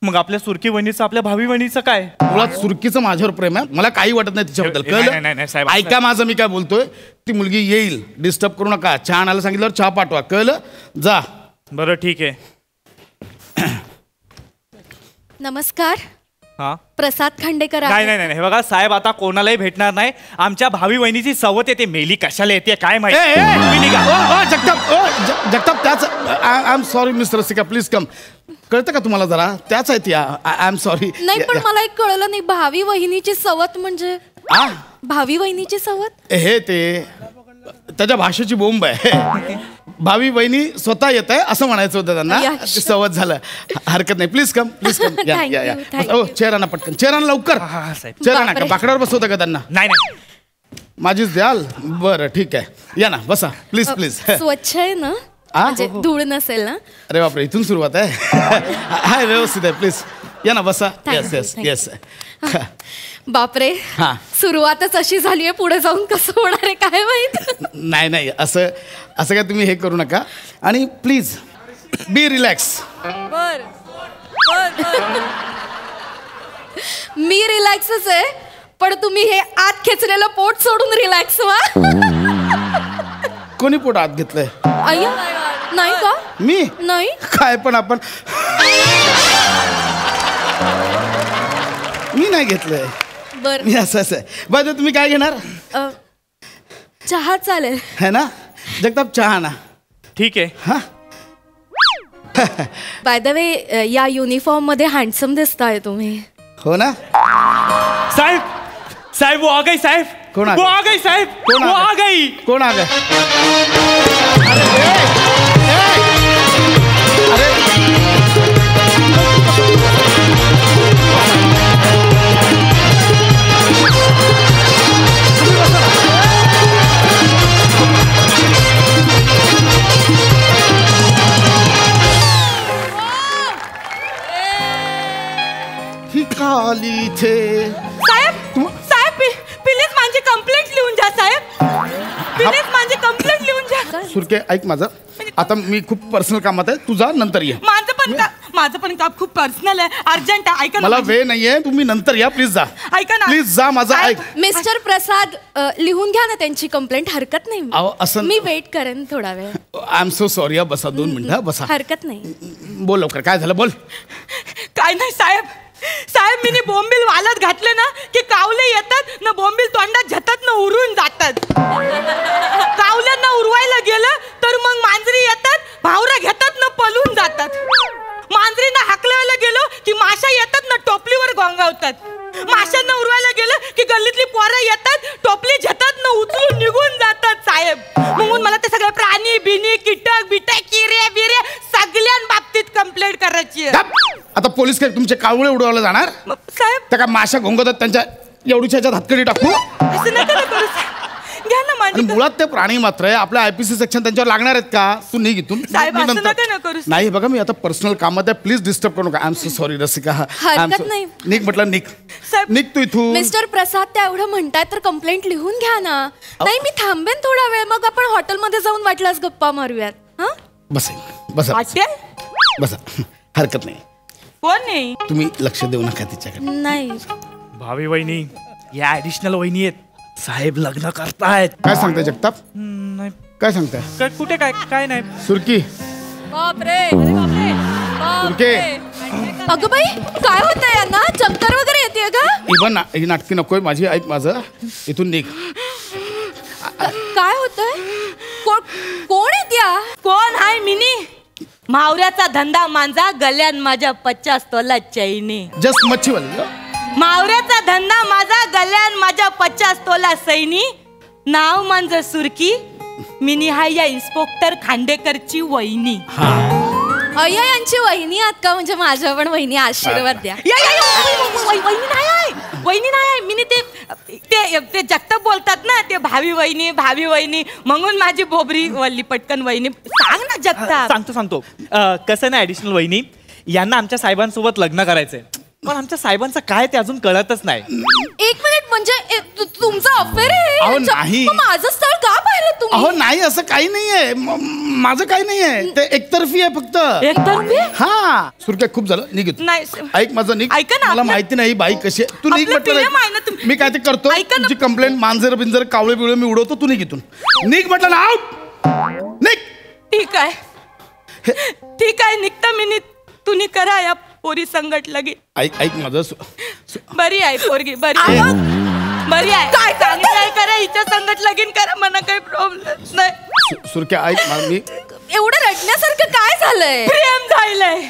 मग आपल्या सुरकी वहिनीचं, आपल्या भावी वहिनीचं काय? मुळात सुरकीचं माझ्यावर प्रेम आहे, मला काही वाटत नाही तिच्याबद्दल. कळलं? ऐका माझं, मी काय बोलतोय. ती मुलगी येईल, डिस्टर्ब करू नका. चहा आणायला सांगितल्यावर चहा पाठवा. कळलं? जा. बरं ठीक आहे. नमस्कार. प्रसाद खांडेकर. नाही हे बघा साहेब, आता कोणालाही भेटणार नाही. आमच्या भावी वहिनीची सवत येते, मेली कशाला येते काय माहिती. जगताप त्याच. I am sorry mister Rasika, please come. कळतं का तुम्हाला जरा? त्याच आहे ती. I am sorry. नाही पण मला एक कळलं नाही, भावी वहिनीची सवत म्हणजे? भावी वहिनीची सवत हे ते त्याच्या भाषेची बोंब आहे. भावी वहिनी स्वतः येत आहे असं म्हणायचं होतं त्यांना. सवत झालं. हरकत नाही, please come, please come. Chair आणा पटकन, चेअर आणा लवकर. चेअर आणा. बाकड्यावर बसवतं का त्यांना? नाही माझीच द्याल? बरं ठीक आहे, या ना, बसा प्लीज प्लीज. स्वच्छ आहे ना, म्हणजे धूळ नसेल ना? अरे बापरे, इथून सुरुवात आहे. हाय, व्यवस्थित आहे, प्लीज या ना, बसा. येस. बापरे, सुरुवातच अशी झाली आहे, पुढे जाऊन कसं होणार आहे काय माहित. नाही असं काय तुम्ही हे करू नका. आणि प्लीज बी रिलॅक्स. बर मी रिलॅक्सच आहे, पण तुम्ही हे आत खेचलेलं पोट सोडून रिलॅक्स व्हा. कोणी पोट आत घेतलंय? अय्या, नाही का? मी नाही. काय पण आपण, मी नाही घेतलंय. बर, मी असंच आहे. बाय तुम्ही काय घेणार? चहा चालेल है ना? जगताप चहा ना. ठीक आहे. बाय द वे, या युनिफॉर्म मध्ये हँडसम दिसताय तुम्ही. हो ना साहेब वो आ गई साहेब. कौन आ वो आ गई साहेब. वो आ गई. कौन आ गया? अरे का आली इथे? साहेब साहेब प्लीज माझी कंप्लेंट लिहून द्या साहेब. प्लीज माझी कंप्लेंट लिहून द्या. सुरके ऐक माझं, आता मी खूप पर्सनल कामात आहे, तुझा नंतर ये. माझं पण काम खूप पर्सनल आहे, अर्जंट आहे. ऐका ना, मला वेळ नाहीये, तुम्ही नंतर या प्लीज. जा ऐका ना, प्लीज जा. माझं ऐक. मिस्टर प्रसाद लिहून घ्या ना त्यांची कंप्लेंट. हरकत नाही, अहो, असं मी वेट करेन थोडा वेळ. I am so sorry. बसा 2 मिनिटं बसा. हरकत नाही. बोल लवकर, काय झालं बोल. काय नाही साहेब. साहेब मी बोंबील वालत घातले ना की कावले येतात ना, बोंबील तोंडात झतात ना उरून जातात. कावल्यांना उरवायला गेलं तर मग मांजरी येतात, भावरा घेतात ना पळून जातात. मांजरींना हाकलायला गेलो की माशा येतात ना टोपलीवर गोंगावतात. माशांना उरवायला गेलं की गल्लीतली पोरं येतात, टोपली झतात ना उचलून निघून जातात. साहेब म्हणून मला ते सगळे प्राणी बिनी कीटक बिटक किरे बिरे सगळ्यां बाबतीत कंप्लेंट करायची आहे. आता पोलीस काय तुमचे कावळे उडवायला जाणार? साहेब त्या काय माशा घोंगवतात त्यांच्या एवढीच्या ह्याच्यात हातकडी टाकू? असं नका ना करू साहेब. घ्या ना आणि माझी. मुळात ते प्राणी मात्र आहे, आपल्या आयपीसी सेक्शन त्यांच्यावर लागणार आहेत का? तू निघ इथून. साहेब, मी असं नंतर- नका ना करू. नाही बघा, मी आता पर्सनल कामात आहे, प्लीज डिस्टर्ब करू नका. I am so sorry Rasika. हरकत नाही. निघ म्हटलं, निघ साहेब- निघ तू इथून. मिस्टर प्रसाद त्या एवढं म्हणताय तर कंप्लेंट लिहून घ्या ना. नाही मी थांबेन थोडा वेळ, मग आपण हॉटेलमध्ये जाऊन वाटल्यास गप्पा मारूयात. हा बसा बसा हॉटेल बसा. हरकत नाही. कोण नाही. तुम्ही लक्ष देऊ नका तिच्याकडे. नाही. भावी वहिनी या ऍडिशनल वहिनी आहेत. साहेब लग्न करतायत. काय सांगताय जगताप? नाही काय सांगताय? कुठे काय काय नाही. सुरकी बापरे. सुरके. अगं बाई काय होतंय यांना? चक्कर वगैरे येते का? इवन ही नाटकी नकोय माझी. ऐक माझं, इथून निघ. काय होतंय? कोण येत्या? कोण हाय मिनी? मावऱ्याचा धंदा मांजा, गल्यान माझ्या 50 तोला चैनी. जस्ट मच्छीवाली. मावऱ्याचा धंदा माझा, गल्यान माझ्या 50 तोला सैनी. नाव माझं सुरकी, मिनी हाय या इन्स्पेक्टर खांडेकरची वहिनी. अय्या यांची वहिनी आहात का? म्हणजे माझ्या पण वहिनी, आशीर्वाद द्या. वहिनी नाही आहे, वहिनी नाही आहे. मिनी ते जगताप बोलतात ना, ते भावी वहिनी म्हणून माझी बोबरी वल्ली पटकन वहिनी. सांग ना जगताप. सांगतो कसं नाही ऍडिशनल वहिनी, यांना आमच्या साहेबांसोबत लग्न करायचंय, पण आमच्या साहेबांचं काय ते अजून कळतच नाही. 1 मिनिट, म्हणजे तुमचं अफेअर अहो, आहे? नाही. मग माझं स्थळ का पाहिलं तुम्ही? अहो नाही, असं काही नाहीये. माझं काही नाहीये, ते एकतर्फी आहे फक्त. एकतर्फी? हा. सुरक्या खूप झालं, निघ इथून. नाही. ऐक माझं, निघ. ऐका ना, मला आपलं- माहिती नाही बाई कशी आहे. तू निघ आपलं प्रेम आहे ना म्हटलं. तुम्ही. मी काय ते करतो, ऐका ना. तुमची कंप्लेंट मांजर बिंजर कावळे बिवळे मी उडवतो. तू निघ इथून. निघ म्हटलं ना. आउट. निघ. ठीक आहे निघता मिनी. तुम्ही करा या पोरी संगट लगी. ऐक माझं. बरी आहे पोरगी, बरी आहे. बरी आहे. काय चांगली आहे, करा हिच्या संगट लगीन करा, मला काही प्रॉब्लेम नाही. सुरक्या ऐक मी. एवढं रडण्यासारखं काय झालंय? प्रेम झालंय.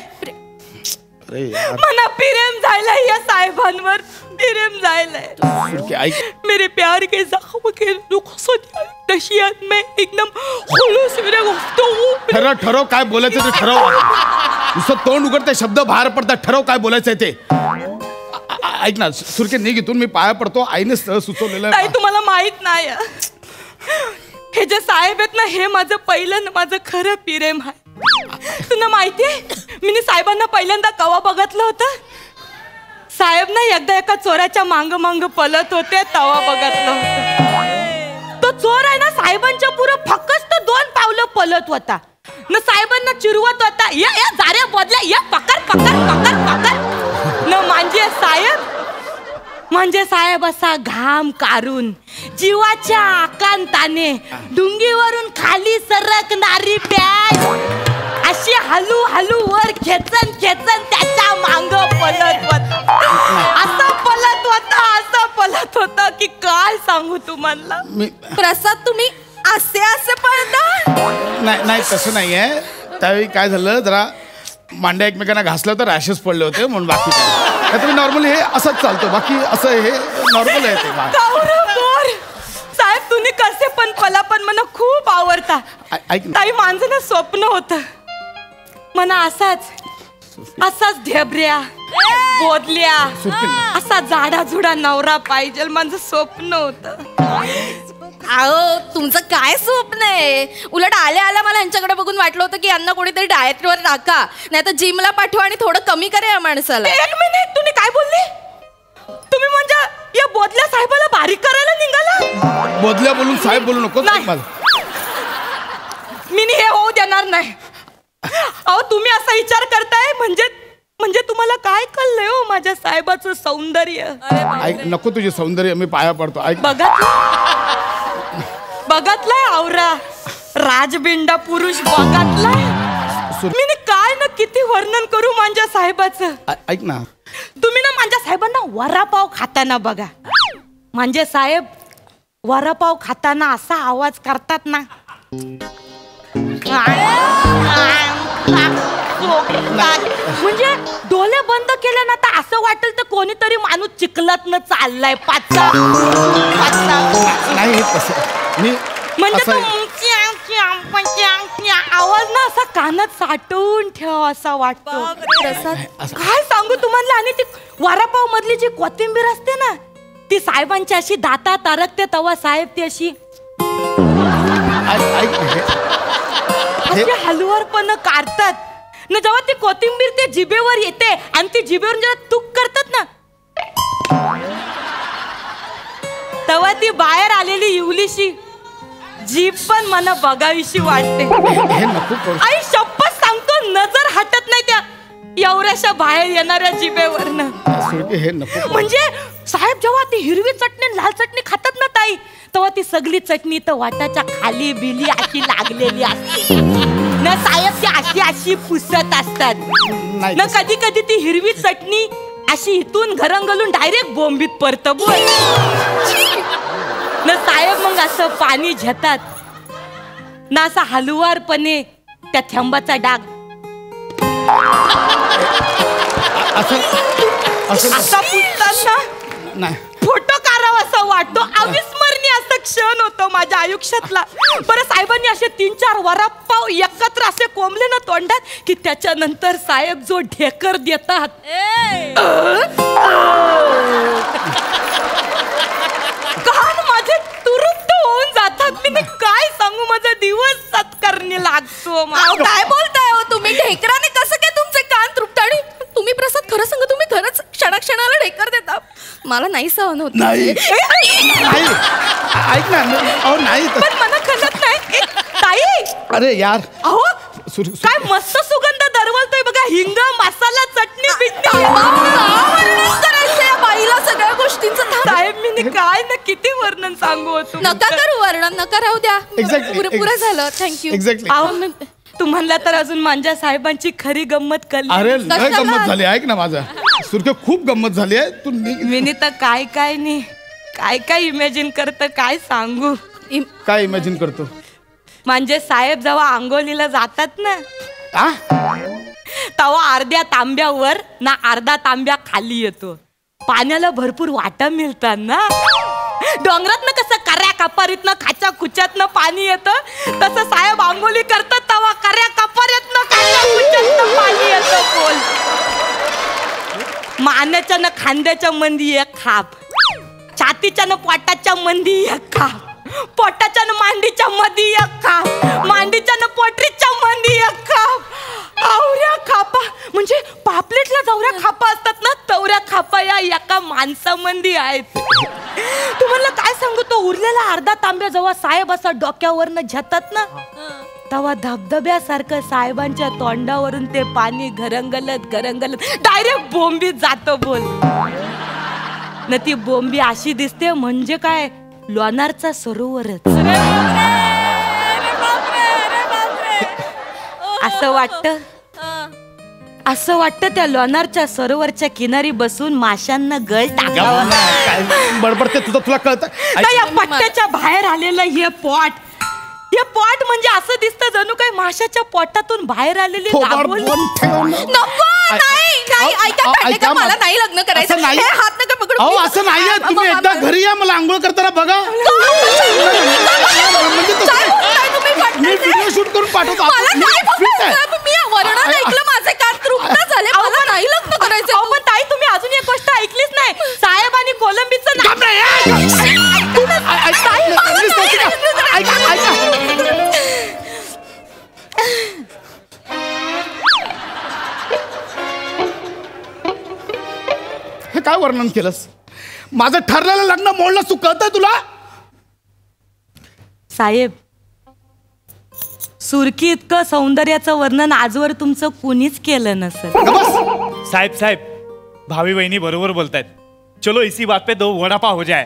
अरे यार. मना प्रेम झालंय या साहेबांवर. प्रेम झालंय. सुरक्या ऐक. मेरे प्यार के जख्म के नशियात में एकदम खुलूस मेरे गुफ्तगू. ठरव काय बोलायचं ते ठरव. नुसतं तोंड उघडते, शब्द बाहेर पडतात. ठरव काय बोलायचंय ते. ऐक ना सुरके, निघ इथून. मी पाया पडतो. आईने स्थळ सुचवलेलं ताई आहे. तुम्हाला माहित नाही, हे जे साहेब आहेत ना, हे माझं खरं प्रेम आहे. तुला माहितीये मी साहेबांना पहिल्यांदा कवा बघितलं होतं? साहेब ना एकदा एका चोराच्या मांग पळत होते, तवा बघितलं होतं. तो चोर आहे ना, साहेबांच्या पुढं फक्त 2 पावलं पळत होता न. साहेबांना चिरवत होता, या जाऱ्या बदल्या, या पकड. न म्हणजे साहेब असा घाम काढून जीवाच्या आकांताने डुंगीवरून खाली सरकणारी पॅच अशी हलू वर खेचन त्याच्या मांग पळत होता की काय सांगू तुम्हाला. प्रसाद तुम्ही असे पळता? नाही तसं नाहीये. त्यावेळी काय झालं, जरा मांड्या एकमेकांना घासलं तर रॅशेस पडले होते म्हणून. बाकी काय तुम्ही नॉर्मली हे असंच चालतो. बाकी असं हे नॉर्मल आहे ते. साहेब तुम्ही कसे पण पण मला खूप आवडता. ऐक ताई माझं ना स्वप्न होतं, मना असाच ढेबऱ्या बोदल्या असा जाडा नवरा पाहिजे, माझं स्वप्न होतं. अहो तुमचं काय स्वप्न आहे? उलट आल्या मला यांच्याकडे बघून वाटलं होतं की यांना कोणीतरी डाएटवर टाका, नाही तर जिमला पाठवा आणि थोडं कमी करा या माणसाला. 1 मिनिट, मी काय बोलली? तुम्ही म्हणजे या बोधल्या साहेबाला बारीक करायला निघाला? बोधल्या बोलून साहेब बोलू नको मला. मी हे होऊ देणार नाही. अहो तुम्ही असा विचार करताय म्हणजे तुम्हाला काय कळलंय हो माझ्या साहेबाचं सौंदर्य? ऐक, नको तुझे सौंदर्य, मी पाया पडतो. ऐक, बघतलाय आवरा राजबिंडा पुरुष बघतलाय. मी काय ना किती वर्णन करू माझ्या साहेबाचं. ऐक ना, तुम्ही ना माझ्या साहेबांना वडापाव खाताना बघा. म्हणजे साहेब वडापाव खाताना असा आवाज करतात ना, म्हणजे डोळे बंद केले ना तर असं वाटेल तर कोणीतरी माणूस चिखलात न चाललाय पाचा. नाही तसं मी म्हणजे आवाज ना असा कानात साठवून ठेव असा वाटतो. काय सांगू तुम्हाला. आणि ती वडापाव मधली जी कोथिंबीर असते ना ती साहेबांची अशी दातात अरकते तेव्हा साहेब ती अशी हलवारपणे काढतात ना. जेव्हा ती कोथिंबीर ते जिभेवर येते आणि ती जिभेवर जेव्हा तुक करतात ना तेव्हा ती बाहेर आलेली इवलीशी जीभ पण मला बघावीशी वाटते. आई शपथ सांगतो नजर हटत नाही त्या एवढ्याशा बाहेर येणाऱ्या जिभेवरनं. म्हणजे साहेब जेव्हा ती हिरवी चटणी लाल चटणी खातात ना ताई तेव्हा ती सगळी चटणी तर वाटाच्या खाली बिली अशी लागलेली असते ना. साहेब ती अशी अशी पुसत असतात ना. कधी कधी ती हिरवी चटणी अशी इथून घरंगलून डायरेक्ट बोंबीत पडतं बोल ना. साहेब मग असं पाणी घेतात ना असा हलवारपणे त्या थेंबाचा डाग असा पुसताना फोटो काढावा असा वाटतो. अविस्मरणीय असा क्षण होतो माझ्या आयुष्यातला. बरं साहेबांनी असे 3-4 वडापाव एकत्र असे कोंबले ना तोंडात की त्याच्यानंतर साहेब जो ढेकर देतात कान माझे तुरुप्त होऊन जातात. मी काय सांगू माझा दिवस सत्कारणी लागतो. काय बोलताय हो तुम्ही? ढेकराने कसं काय तुमचे कान तृप्त? आणि तुम्ही प्रसाद खरं सांगा तुम्ही खरंच क्षणाक्षणाला ढेकर देता? मला नाही सहन होत. नाही ऐक ना, अहो नाही पण मला कळत नाही ताई. अरे यार अहो काय मस्त सुगंध दरवलतोय बघा. हिंग मसाला चटणी बिटणी करायचंय बाईला सगळ्या गोष्टींचं. साहेब मी काय ना किती वर्णन सांगू होतो. नका करू वर्णन, नका राहू द्या. पुरं झालं. थँक्यू. एक्झॅक्टली. तुम्हाला तर अजून माझ्या साहेबांची खरी गंमत कळली. अरे लय गंमत झाली. ऐक ना माझा सुरके खूप गंमत झाली आहे. तू मी तर काय नाही काय इमॅजिन करत काय सांगू. काय इमॅजिन करतो? म्हणजे साहेब जेव्हा आंघोलीला जातात ना तेव्हा अर्ध्या तांब्यावर ना अर्धा तांब्या खाली येतो. पाण्याला भरपूर वाटा मिळतात ना. डोंगरातनं कसं कर्या कपारीतनं खाच्या खुच्यातनं पाणी येतं तसं साहेब आंघोली करतात तेव्हा कर्या कपारीतनं खाच्या खुच्यातनं पाणी येतं. बोल मानेच्या न खांद्याच्या मंदी एक खाप, छातीच्या न पोटाच्या मंदी एक खाप, पोटाच्या न मांडीच्या मध्ये एक खाप, मांडीच्या न पोटरीच्या मध्ये एक खाप. आवऱ्या खापा म्हणजे पापलेटला जवऱ्या खापा असतात ना तवऱ्या खापा या एका माणसामंदी आहेत. तुम्हाला काय सांगू तो उरलेला अर्धा तांब्या जेव्हा साहेब असा डोक्यावरनं झतात ना तेव्हा धबधब्यासारखं साहेबांच्या तोंडावरून ते पाणी घरंगलत डायरेक्ट बोंबीत जातं. बोल न ती बोंबी अशी दिसते म्हणजे काय लोणारचा सरोवरच. असं वाटतं त्या लोणारच्या सरोवरच्या किनारी बसून माशांना गळ टाकावं. बडबडते तुला कळतं. या पट्ट्याच्या बाहेर आलेलं हे पॉट म्हणजे असं दिसतं जणू काही माशाच्या पोटातून बाहेर आलेली. ऐका मला नाही लग्न करायचं. हात नका पकडू. अहो असं नाहीये. तुम्ही एकदा घरी या मला आंघोळ करताना बघा. मी व्हिडिओ शूट करून पाठवतो. मी वर्णन ऐकलं माझे कान तृप्त झाले. मला नाही लग्न करायचं. पण ताई तुम्ही अजून एक गोष्ट ऐकलीच नाही. साहेब आणि कोलंबीचं काय वर्णन केलंस? माझं ठरलेलं लग्न मोडलं, तू कळतंय तुला? साहेब, सुरकी इतकं सौंदर्याचं वर्णन आजवर तुमचं कुणीच केलं नसेल. साहेब साहेब, भावी वहिनी बरोबर बोलतायत. चलो इसी बात पे 2 वडापाव हो जाए.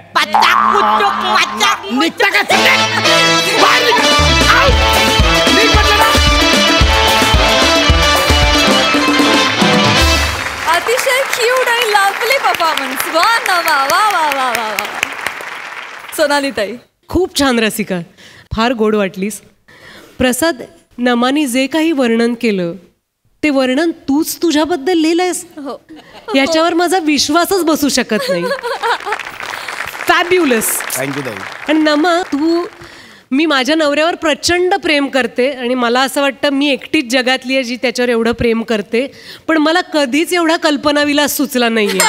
अतिशय क्यूट आणि लवली परफॉर्मन्स. वा वा वा वा वा वा वा. सोनाली ताई, खूप छान रसिका, फार गोड वाटलीस. प्रसाद, नमानी जे काही वर्णन केलं ते वर्णन तूच तुझ्याबद्दल लिहिलंयस. हो, याच्यावर माझा विश्वासच बसू शकत नाही. फॅब्युलस. थँक्यू ताई. आणि नमा, मी माझ्या नवऱ्यावर प्रचंड प्रेम करते आणि मला असं वाटतं मी एकटीच जगातली आहे जी त्याच्यावर एवढं प्रेम करते. पण मला कधीच एवढा कल्पनाविलास सुचला नाहीये.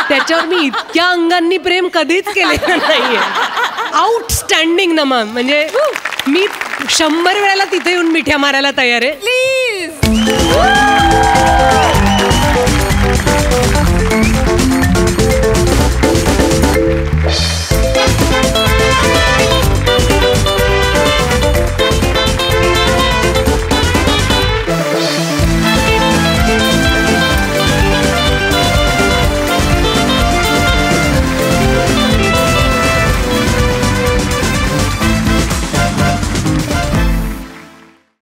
त्याच्यावर मी इतक्या अंगांनी प्रेम कधीच केलेलं नाहीये. आउटस्टँडिंग नमा, म्हणजे मी 100 वेळेला तिथे येऊन मिठ्या मारायला तयार आहे. प्लीज.